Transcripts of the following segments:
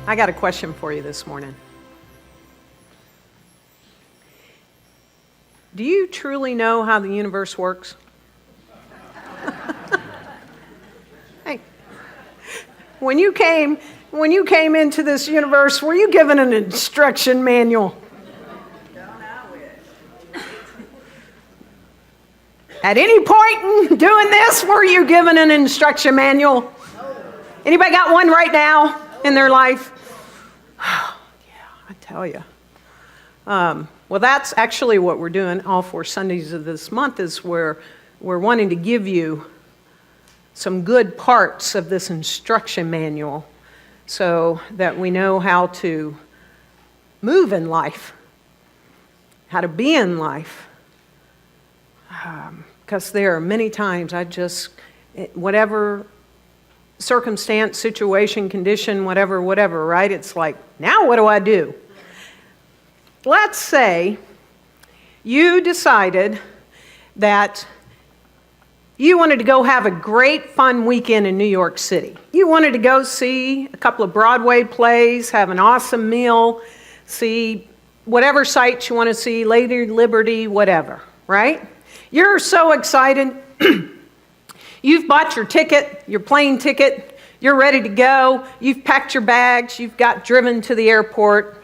I got a question for you this morning. Do you truly know how the universe works? Hey, when you came into this universe, were you given an instruction manual? At any point in doing this, were you given an instruction manual? Anybody got one right now in their life? Yeah, I tell you. Well, that's actually what we're doing all 4 Sundays of this month, is we're wanting to give you some good parts of this instruction manual so that we know how to move in life, how to be in life. Because there are many times whatever circumstance, situation, condition, whatever, right? It's like, now what do I do? Let's say you decided that you wanted to go have a great fun weekend in New York City. You wanted to go see a couple of Broadway plays, have an awesome meal, see whatever sights you want to see, Lady Liberty, whatever, right? You're so excited. You've bought your ticket, your plane ticket. You're ready to go. You've packed your bags. You've got driven to the airport.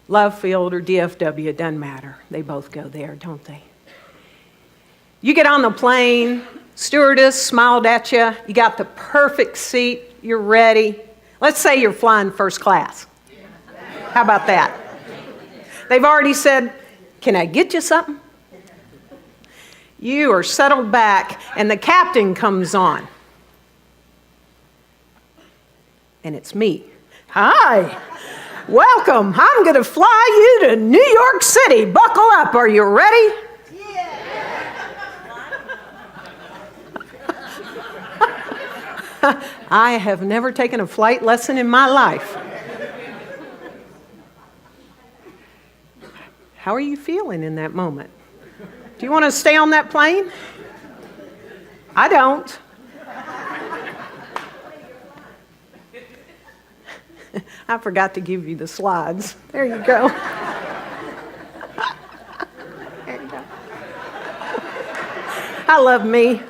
Love Field or DFW, it doesn't matter. They both go there, don't they? You get on the plane. Stewardess smiled at you. You got the perfect seat. You're ready. Let's say you're flying first class. How about that? They've already said, "Can I get you something?" You are settled back, and the captain comes on. And it's me. "Hi, welcome. I'm going to fly you to New York City. Buckle up. Are you ready?" Yeah. I have never taken a flight lesson in my life. How are you feeling in that moment? Do you want to stay on that plane? I don't. I forgot to give you the slides. There you go. There you go. I love me.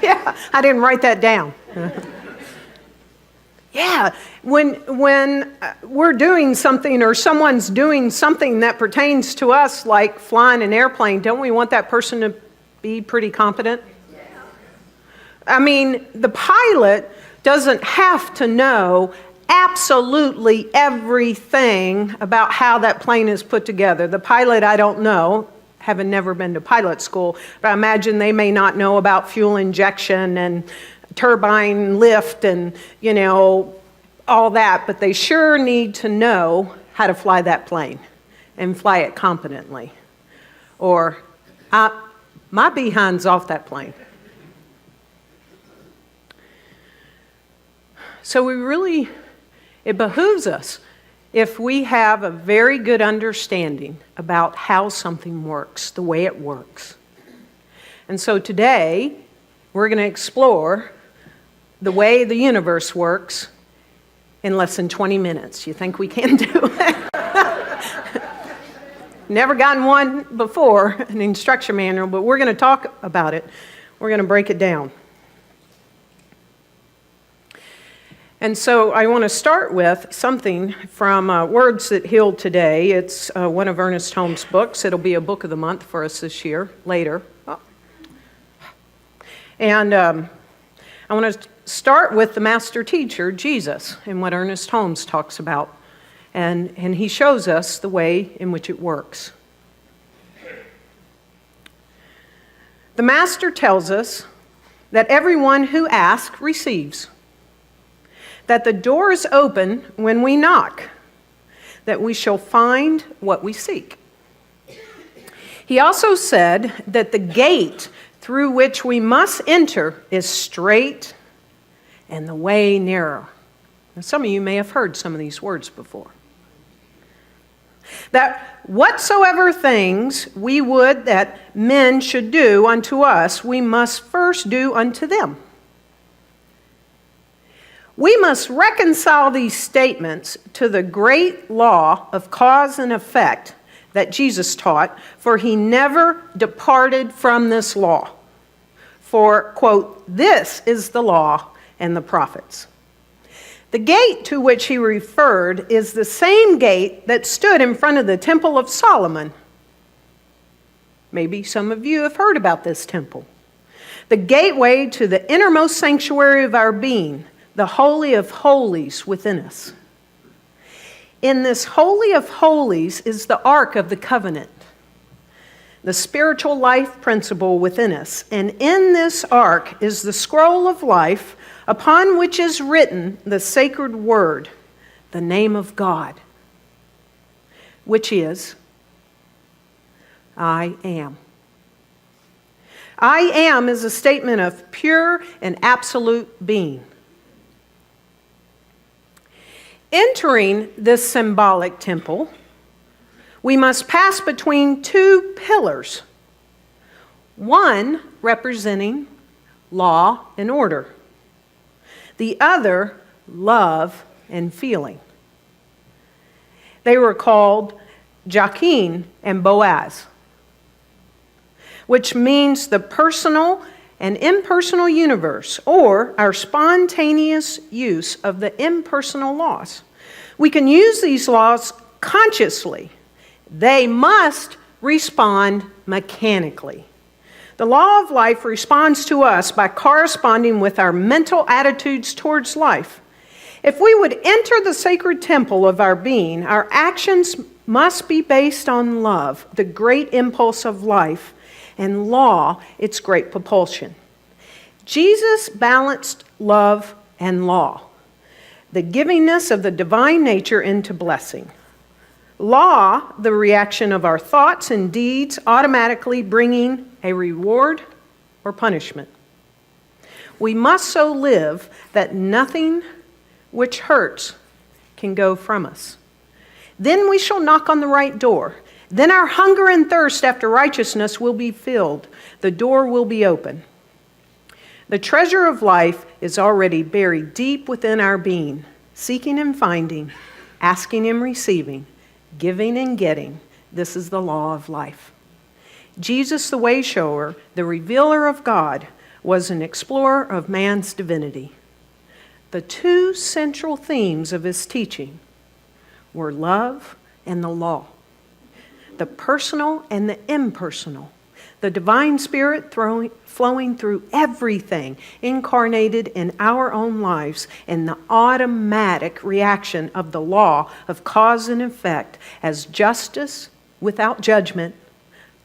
Yeah, I didn't write that down. Yeah, when we're doing something or someone's doing something that pertains to us, like flying an airplane, don't we want that person to be pretty competent? I mean, the pilot doesn't have to know absolutely everything about how that plane is put together. The pilot, I don't know, having never been to pilot school, but I imagine they may not know about fuel injection and turbine lift and, all that, but they sure need to know how to fly that plane and fly it competently. Or, my behind's off that plane. So it behooves us if we have a very good understanding about how something works, the way it works. And so today, we're going to explore the way the universe works in less than 20 minutes. You think we can do it? Never gotten one before, an instruction manual, but we're going to talk about it. We're going to break it down. And so I want to start with something from Words That Heal Today. It's one of Ernest Holmes' books. It'll be a book of the month for us this year, later. Oh. And I want to start with the master teacher, Jesus, and what Ernest Holmes talks about. And he shows us the way in which it works. The master tells us that everyone who asks receives, that the door is open when we knock, that we shall find what we seek. He also said that the gate through which we must enter is straight and the way narrow. And some of you may have heard some of these words before. That whatsoever things we would that men should do unto us, we must first do unto them. We must reconcile these statements to the great law of cause and effect that Jesus taught, for he never departed from this law. For, quote, this is the law and the prophets. The gate to which he referred is the same gate that stood in front of the Temple of Solomon. Maybe some of you have heard about this temple. The gateway to the innermost sanctuary of our being, the Holy of Holies within us. In this Holy of Holies is the Ark of the Covenant, the spiritual life principle within us. And in this Ark is the scroll of life upon which is written the sacred word, the name of God, which is, I am. I am is a statement of pure and absolute being. Entering this symbolic temple, we must pass between two pillars, one representing law and order, the other love and feeling. They were called Jachin and Boaz, which means the personal and impersonal universe, or our spontaneous use of the impersonal laws. We can use these laws consciously. They must respond mechanically. The law of life responds to us by corresponding with our mental attitudes towards life. If we would enter the sacred temple of our being, our actions must be based on love, the great impulse of life, and law, its great propulsion. Jesus balanced love and law, the givingness of the divine nature into blessing. Law, the reaction of our thoughts and deeds, automatically bringing a reward or punishment. We must so live that nothing which hurts can go from us. Then we shall knock on the right door. Then our hunger and thirst after righteousness will be filled. The door will be open. The treasure of life is already buried deep within our being, seeking and finding, asking and receiving, giving and getting. This is the law of life. Jesus, the way shower, the revealer of God, was an explorer of man's divinity. The two central themes of his teaching were love and the law, the personal and the impersonal, the divine spirit flowing through everything, incarnated in our own lives, and the automatic reaction of the law of cause and effect as justice without judgment,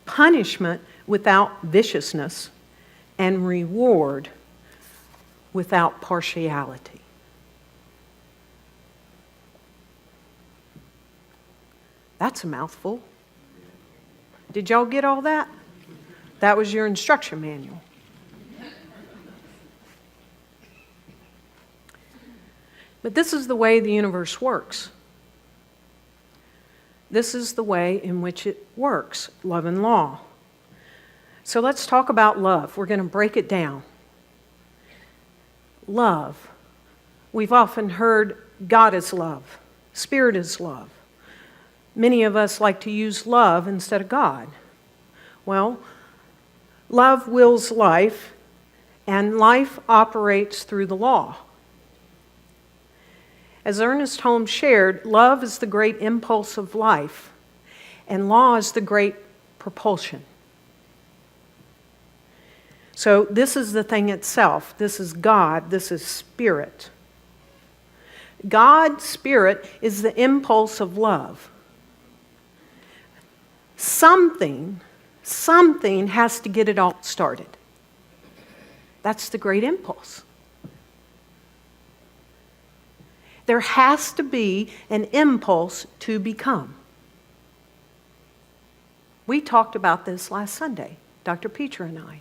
punishment without viciousness, and reward without partiality. That's a mouthful. Did y'all get all that? That was your instruction manual. But this is the way the universe works. This is the way in which it works, love and law. So let's talk about love. We're going to break it down. Love. We've often heard God is love, Spirit is love. Many of us like to use love instead of God. Well, love wills life, and life operates through the law. As Ernest Holmes shared, love is the great impulse of life, and law is the great propulsion. So this is the thing itself. This is God. This is Spirit. God, Spirit, is the impulse of love. Something has to get it all started. That's the great impulse. There has to be an impulse to become. We talked about this last Sunday, Dr. Peter and I.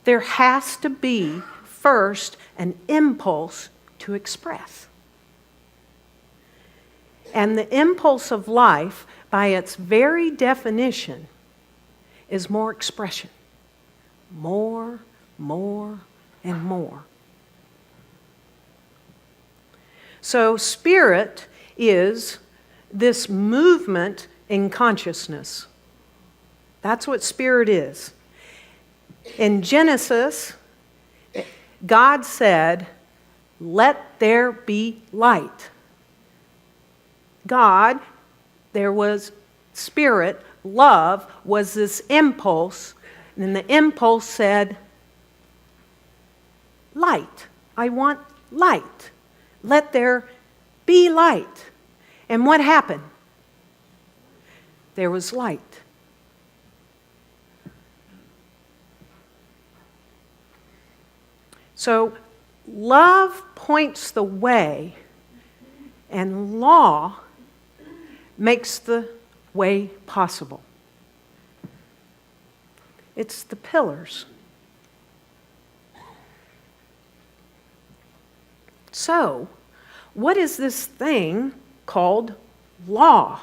There has to be first an impulse to express. And the impulse of life, by its very definition, is more expression. More, and more. So spirit is this movement in consciousness. That's what spirit is. In Genesis, God said, "Let there be light." God, there was spirit, love was this impulse, and then the impulse said, "Light. I want light. Let there be light." And what happened? There was light. So love points the way, and law makes the way possible. It's the pillars. So, what is this thing called law?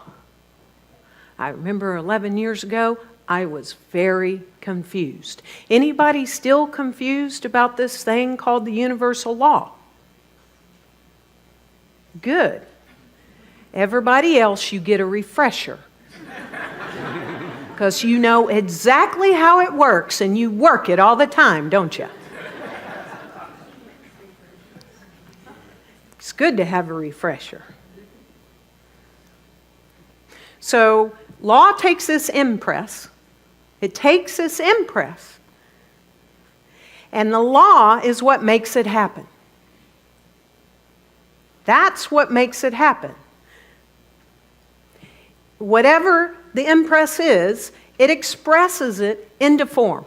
I remember 11 years ago, I was very confused. Anybody still confused about this thing called the universal law? Good. Everybody else, you get a refresher. Because you know exactly how it works and you work it all the time, don't you? It's good to have a refresher. So, law takes this impress. It takes this impress. And the law is what makes it happen. That's what makes it happen. Whatever the impress is, it expresses it into form.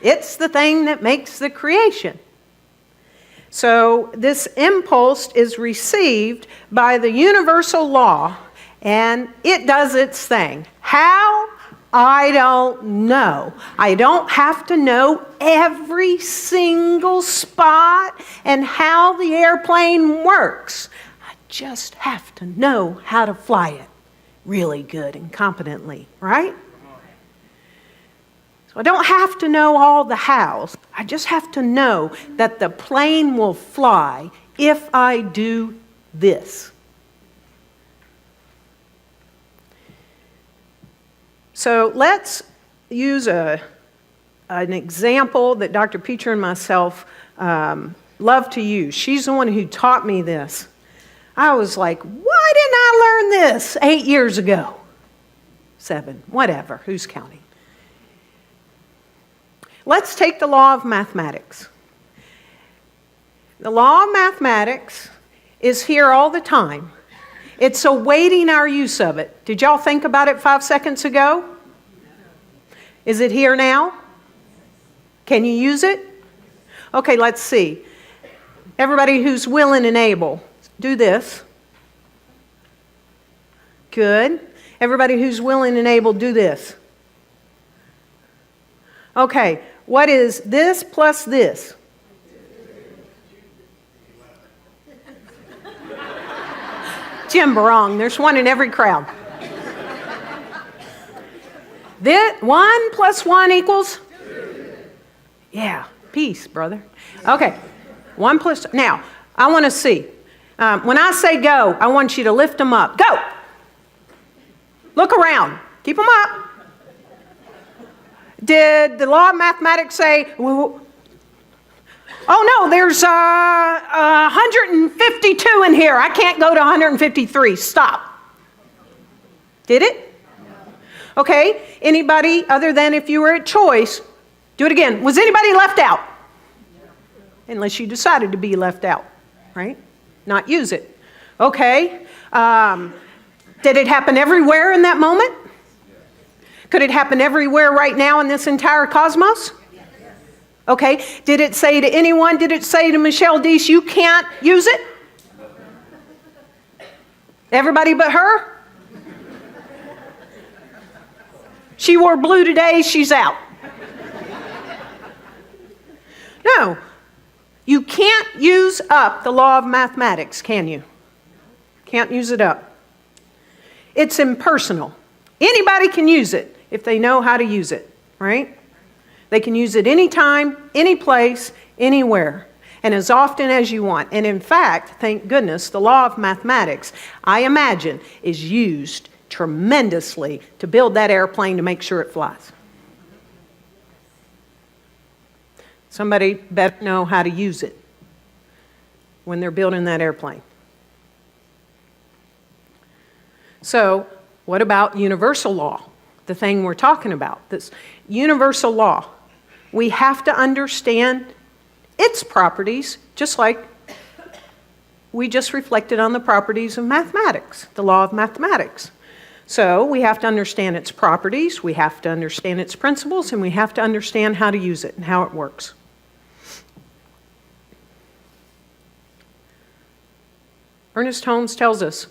It's the thing that makes the creation. So this impulse is received by the universal law, and it does its thing. How? I don't know. I don't have to know every single spot and how the airplane works. I just have to know how to fly it really good and competently, right? So I don't have to know all the hows. I just have to know that the plane will fly if I do this. So let's use an example that Dr. Peacher and myself love to use. She's the one who taught me this. I was like, why didn't I learn this 8 years ago? 7, whatever, who's counting? Let's take the law of mathematics. The law of mathematics is here all the time. It's awaiting our use of it. Did y'all think about it 5 seconds ago? Is it here now? Can you use it? Okay, let's see. Everybody who's willing and able, do this. Good. Everybody who's willing and able, do this. Okay, what is this plus this? Jim Barong, there's one in every crowd. This, 1 plus 1 equals? 2. Yeah, peace, brother. Okay, 1 plus, now, I want to see. When I say go, I want you to lift them up. Go! Look around. Keep them up. Did the law of mathematics say, well, oh no, there's 152 in here. I can't go to 153. Stop. Did it? Okay. Anybody other than if you were at choice, do it again. Was anybody left out? Unless you decided to be left out, right? Not use it. Okay. Did it happen everywhere in that moment? Could it happen everywhere right now in this entire cosmos? Okay. Did it say to anyone, did it say to Michelle Deese, you can't use it? Everybody but her? She wore blue today, she's out. No. You can't use up the law of mathematics, can you? Can't use it up. It's impersonal. Anybody can use it if they know how to use it, right? They can use it anytime, any place, anywhere. and as often as you want. And in fact, thank goodness, the law of mathematics, I imagine, is used tremendously to build that airplane to make sure it flies. Somebody better know how to use it when they're building that airplane. So, what about universal law? The thing we're talking about, this universal law. We have to understand its properties, just like we just reflected on the properties of mathematics, the law of mathematics. So we have to understand its properties, we have to understand its principles, and we have to understand how to use it and how it works. Ernest Holmes tells us,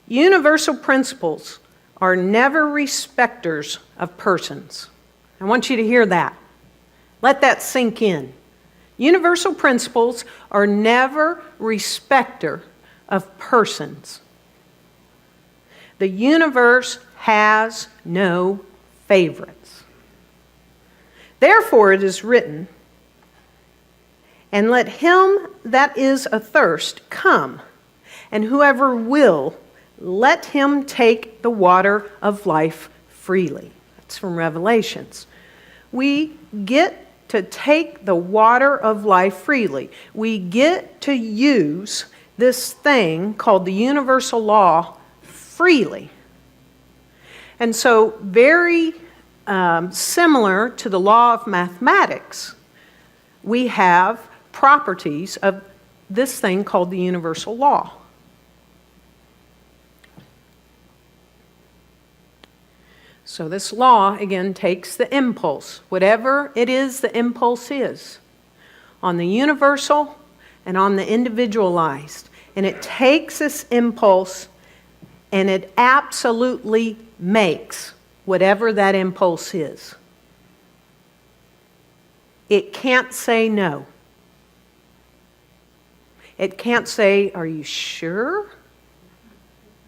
universal principles are never respecters of persons. I want you to hear that. Let that sink in. Universal principles are never respecter of persons. The universe has no favorites. Therefore it is written, and let him that is athirst come, and whoever will, let him take the water of life freely. That's from Revelations. We get to take the water of life freely. We get to use this thing called the universal law freely. And so very similar to the law of mathematics, we have properties of this thing called the universal law. So this law, again, takes the impulse, whatever it is the impulse is, on the universal and on the individualized. And it takes this impulse and it absolutely makes whatever that impulse is. It can't say no. It can't say, are you sure?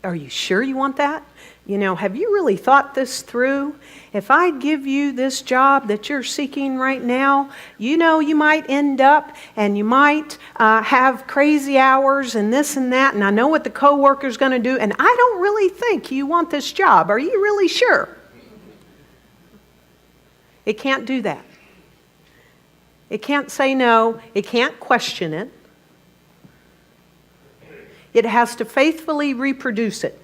Are you sure you want that? You know, have you really thought this through? If I give you this job that you're seeking right now, you know you might end up and you might have crazy hours and this and that, and I know what the coworker's going to do, and I don't really think you want this job. Are you really sure? It can't do that. It can't say no. It can't question it. It has to faithfully reproduce it.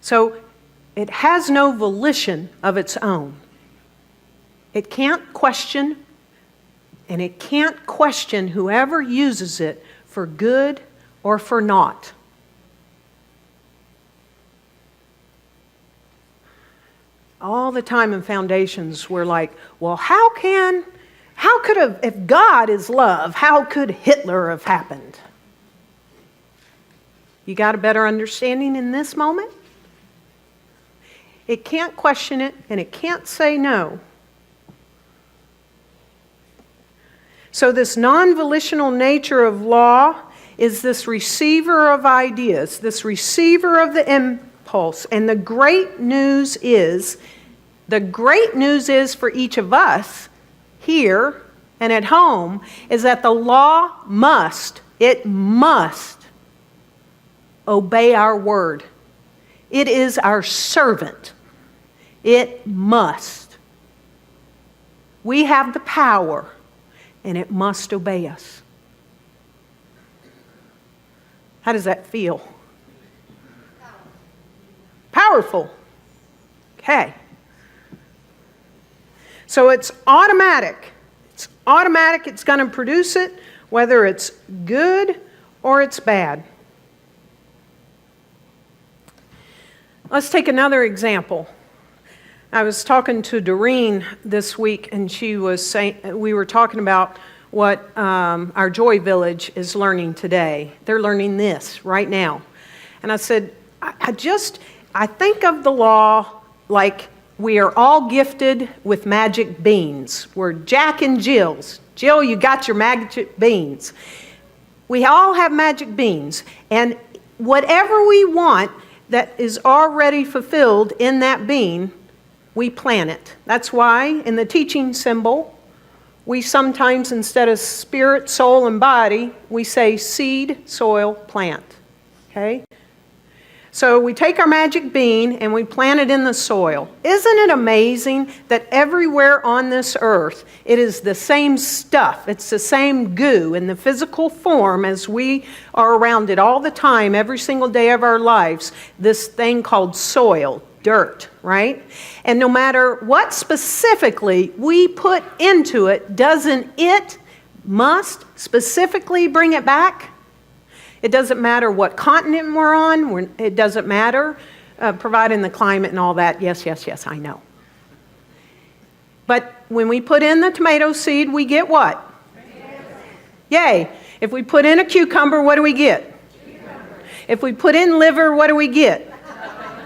So it has no volition of its own. It can't question, and it can't question whoever uses it for good or for naught. All the time in foundations we're like, well, how could if God is love, how could Hitler have happened? You got a better understanding in this moment? It can't question it, and it can't say no. So this non-volitional nature of law is this receiver of ideas, this receiver of the impulse. And the great news is for each of us here and at home is that the law must obey our word. It is our servant. It must. We have the power, and it must obey us. How does that feel? Powerful. Okay. So it's automatic. It's automatic. It's going to produce it, whether it's good or it's bad. Let's take another example. I was talking to Doreen this week, and she was saying, we were talking about what our Joy Village is learning today. They're learning this right now. And I said, I think of the law like we are all gifted with magic beans. We're Jack and Jill's. Jill, you got your magic beans. We all have magic beans. And whatever we want that is already fulfilled in that bean, we plant it. That's why in the teaching symbol, we sometimes, instead of spirit, soul, and body, we say seed, soil, plant. Okay? So we take our magic bean and we plant it in the soil. Isn't it amazing that everywhere on this earth, it is the same stuff. It's the same goo in the physical form as we are around it all the time, every single day of our lives, this thing called soil, dirt, right? And no matter what specifically we put into it, doesn't it must specifically bring it back? It doesn't matter what continent we're on. It doesn't matter, providing the climate and all that. Yes, yes, yes, I know. But when we put in the tomato seed, we get what? Yay. If we put in a cucumber, what do we get? Cucumber. If we put in liver, what do we get?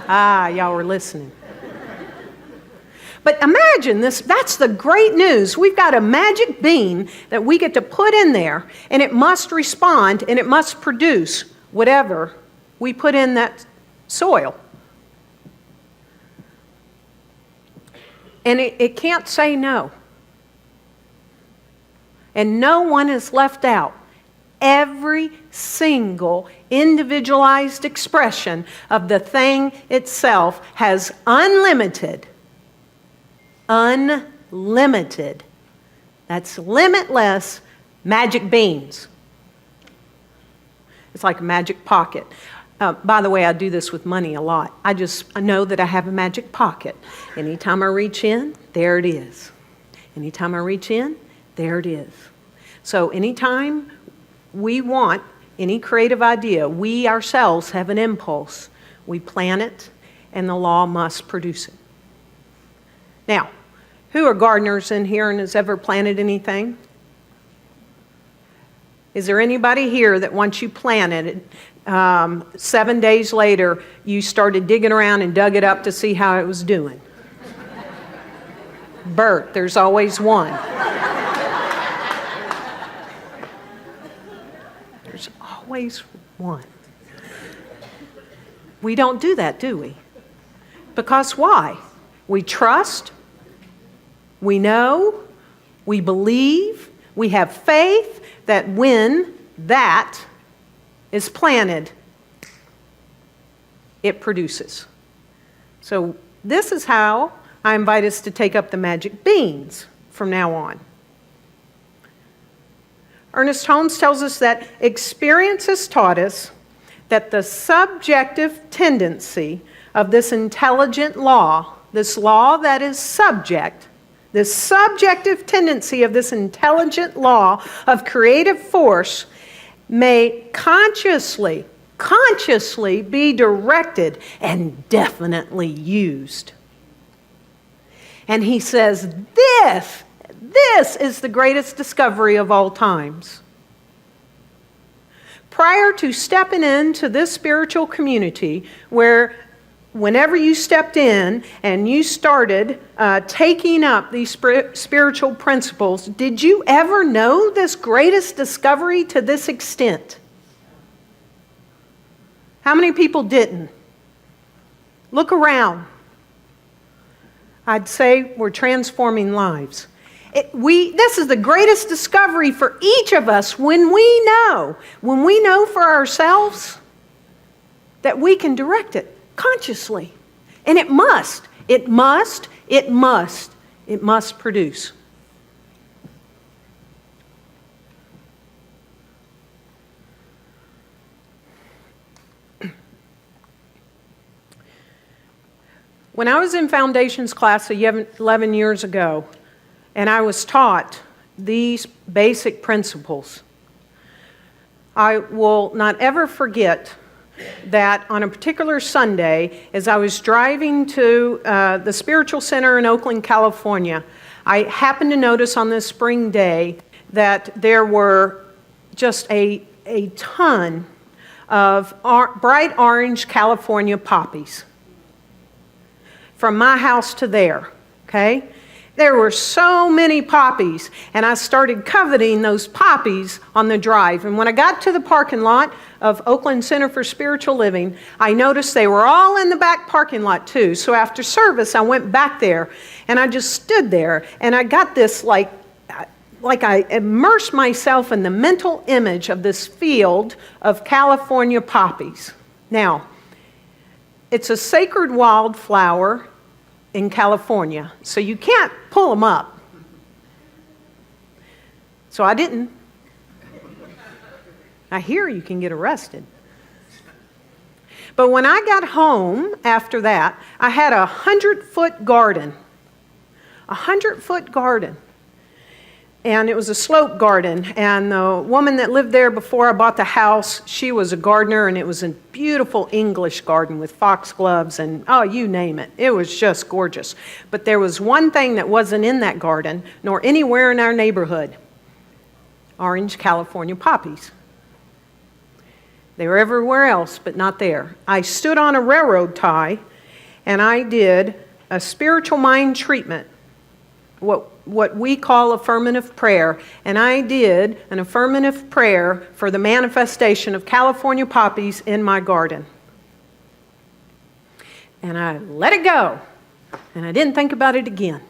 Y'all were listening. But imagine this, that's the great news. We've got a magic bean that we get to put in there, and it must respond, and it must produce whatever we put in that soil. And it can't say no. And no one is left out. Every single individualized expression of the thing itself has unlimited, that's limitless magic beans. It's like a magic pocket. By the way, I do this with money a lot. I know that I have a magic pocket. Anytime I reach in, there it is. Anytime I reach in, there it is. So anytime we want any creative idea, we ourselves have an impulse. We plant it, and the law must produce it. Now, who are gardeners in here and has ever planted anything? Is there anybody here that once you planted it, 7 days later, you started digging around and dug it up to see how it was doing? Bert, there's always one. There's always one. We don't do that, do we? Because why? We trust, we know, we believe, we have faith that when that is planted, it produces. So this is how I invite us to take up the magic beans from now on. Ernest Holmes tells us that experience has taught us that the subjective tendency of this intelligent law, this law that is subject, this subjective tendency of this intelligent law of creative force may consciously be directed and definitely used. And he says, this is the greatest discovery of all times. Prior to stepping into this spiritual community where whenever you stepped in and you started taking up these spiritual principles, did you ever know this greatest discovery to this extent? How many people didn't? Look around. I'd say we're transforming lives. This is the greatest discovery for each of us when we know for ourselves that we can direct it consciously. And it must produce. When I was in foundations class 11 years ago, and I was taught these basic principles, I will not ever forget that on a particular Sunday, as I was driving to the Spiritual Center in Oakland, California, I happened to notice on this spring day that there were just a ton of bright orange California poppies from my house to there, okay? There were so many poppies, and I started coveting those poppies on the drive. And when I got to the parking lot of Oakland Center for Spiritual Living, I noticed they were all in the back parking lot too. So after service, I went back there, and I just stood there, and I got this I immersed myself in the mental image of this field of California poppies. Now, it's a sacred wildflower in California, so you can't pull them up. So I didn't. I hear you can get arrested. But when I got home after that, I had a 100-foot garden. A 100-foot garden. And it was a slope garden. And the woman that lived there before I bought the house, she was a gardener, and it was a beautiful English garden with foxgloves and, oh, you name it. It was just gorgeous. But there was one thing that wasn't in that garden, nor anywhere in our neighborhood. Orange California poppies. They were everywhere else, but not there. I stood on a railroad tie, and I did a spiritual mind treatment, what we call affirmative prayer. And I did an affirmative prayer for the manifestation of California poppies in my garden. And I let it go, and I didn't think about it again.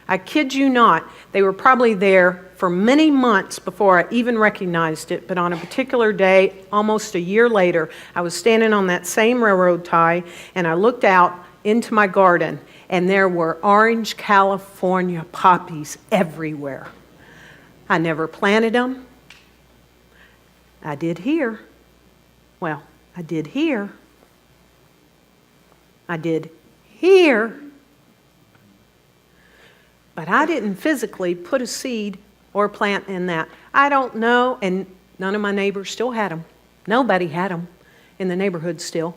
I kid you not, they were probably there for many months before I even recognized it, but on a particular day, almost a year later, I was standing on that same railroad tie, and I looked out into my garden, and there were orange California poppies everywhere. I never planted them. I did here. Well, I did here. I did here. But I didn't physically put a seed or plant in that. I don't know, and none of my neighbors still had them. Nobody had them in the neighborhood still.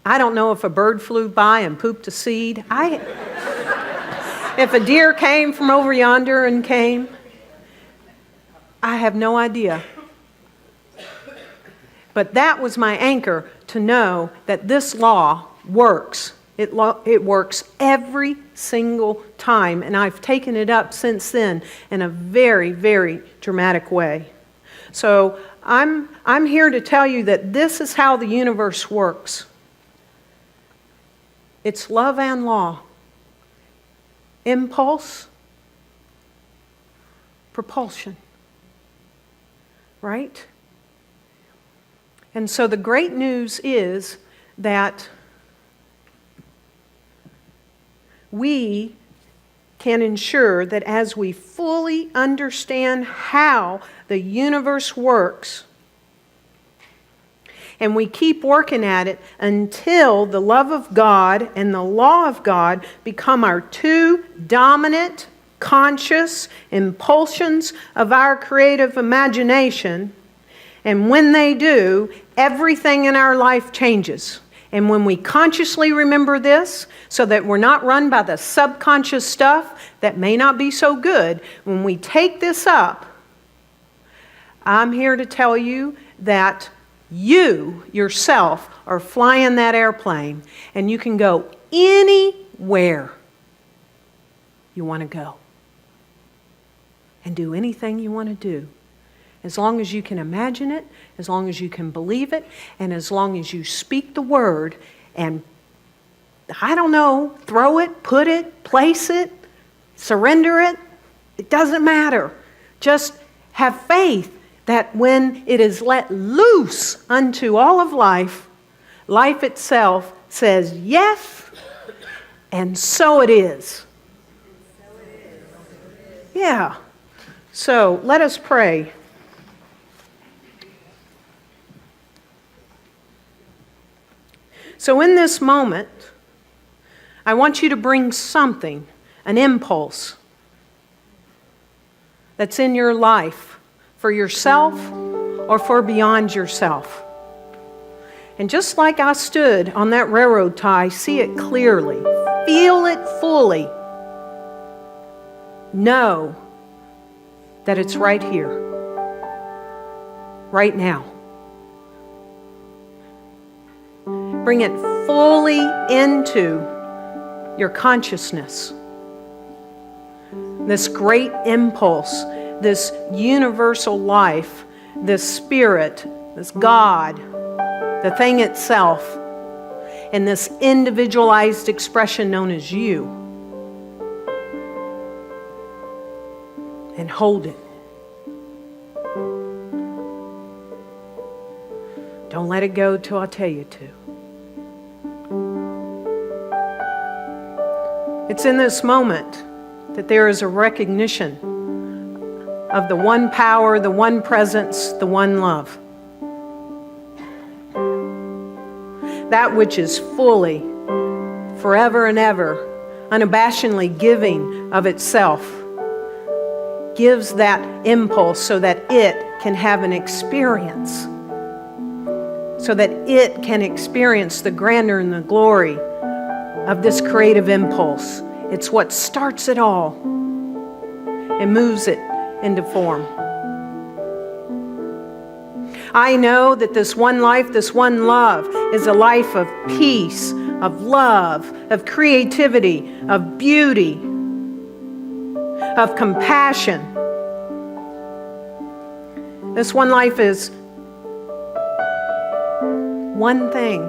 I don't know if a bird flew by and pooped a seed. If a deer came from over yonder and came. I have no idea. But that was my anchor to know that this law works. It works every single time, and I've taken it up since then in a very, very dramatic way. So I'm here to tell you that this is how the universe works. It's love and law. Impulse, propulsion. Right? And so the great news is that we can ensure that as we fully understand how the universe works, and we keep working at it until the love of God and the law of God become our two dominant, conscious impulsions of our creative imagination, and when they do, everything in our life changes. And when we consciously remember this, so that we're not run by the subconscious stuff that may not be so good, when we take this up, I'm here to tell you that you yourself are flying that airplane, and you can go anywhere you want to go and do anything you want to do. As long as you can imagine it, as long as you can believe it, and as long as you speak the word and, I don't know, throw it, put it, place it, surrender it, it doesn't matter. Just have faith that when it is let loose unto all of life, life itself says yes, and so it is. Yeah. So let us pray. So in this moment, I want you to bring something, an impulse that's in your life for yourself or for beyond yourself. And just like I stood on that railroad tie, see it clearly, feel it fully, know that it's right here, right now. Bring it fully into your consciousness. This great impulse, this universal life, this spirit, this God, the thing itself, and this individualized expression known as you. and hold it. Don't let it go till I tell you to. It's in this moment that there is a recognition of the one power, the one presence, the one love. That which is fully, forever and ever, unabashedly giving of itself, gives that impulse so that it can have an experience, so that it can experience the grandeur and the glory of this creative impulse. It's what starts it all and moves it into form. I know that this one life, this one love, is a life of peace, of love, of creativity, of beauty, of compassion. This one life is one thing.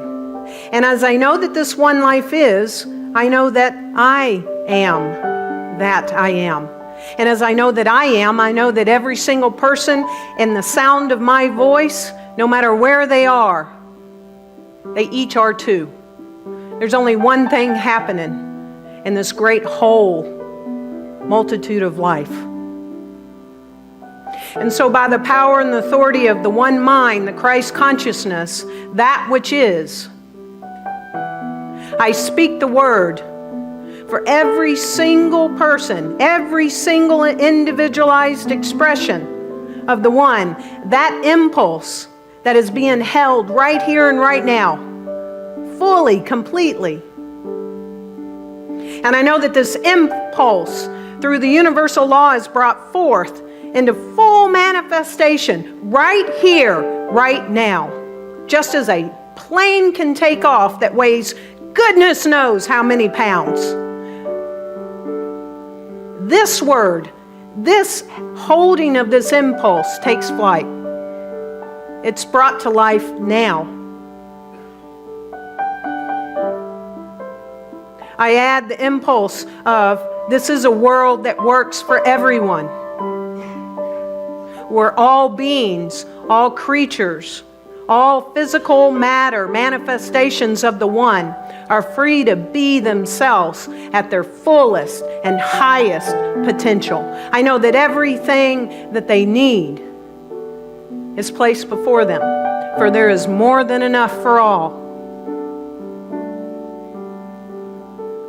And as I know that this one life is, I know that I am that I am. And as I know that I am, I know that every single person in the sound of my voice, no matter where they are, they each are too. There's only one thing happening in this great whole multitude of life. And so by the power and the authority of the one mind, the Christ consciousness, that which is, I speak the word for every single person, every single individualized expression of the one, that impulse that is being held right here and right now, fully, completely. And I know that this impulse through the universal law is brought forth into full manifestation right here, right now. Just as a plane can take off that weighs goodness knows how many pounds. This word, this holding of this impulse takes flight. It's brought to life now. I add the impulse of this is a world that works for everyone, where all beings, all creatures, all physical matter, manifestations of the one, are free to be themselves at their fullest and highest potential. I know that everything that they need is placed before them, for there is more than enough for all.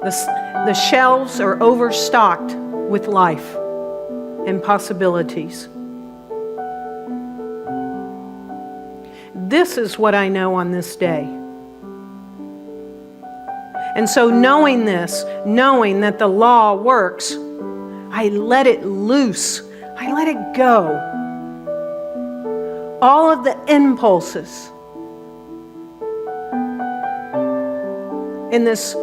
The shelves are overstocked with life and possibilities. This is what I know on this day. And so knowing this, knowing that the law works, I let it loose. I let it go. All of the impulses in this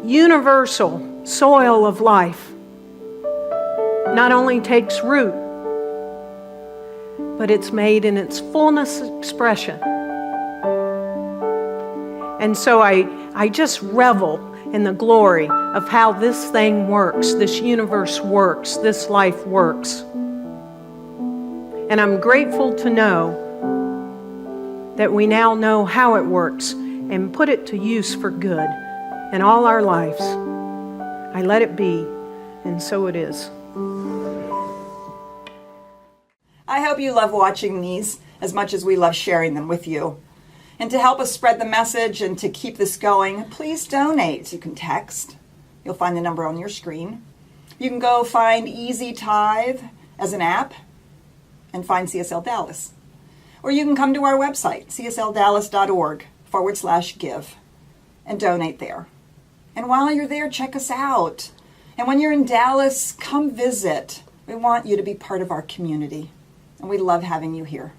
universal soil of life not only takes root, but it's made in its fullness expression. And so I just revel in the glory of how this thing works, this universe works, this life works. And I'm grateful to know that we now know how it works and put it to use for good in all our lives. I let it be, and so it is. I hope you love watching these as much as we love sharing them with you. And to help us spread the message and to keep this going, please donate. You can text. You'll find the number on your screen. You can go find Easy Tithe as an app and find CSL Dallas. Or you can come to our website, CSLDallas.org/give, and donate there. And while you're there, check us out. And when you're in Dallas, come visit. We want you to be part of our community. And we love having you here.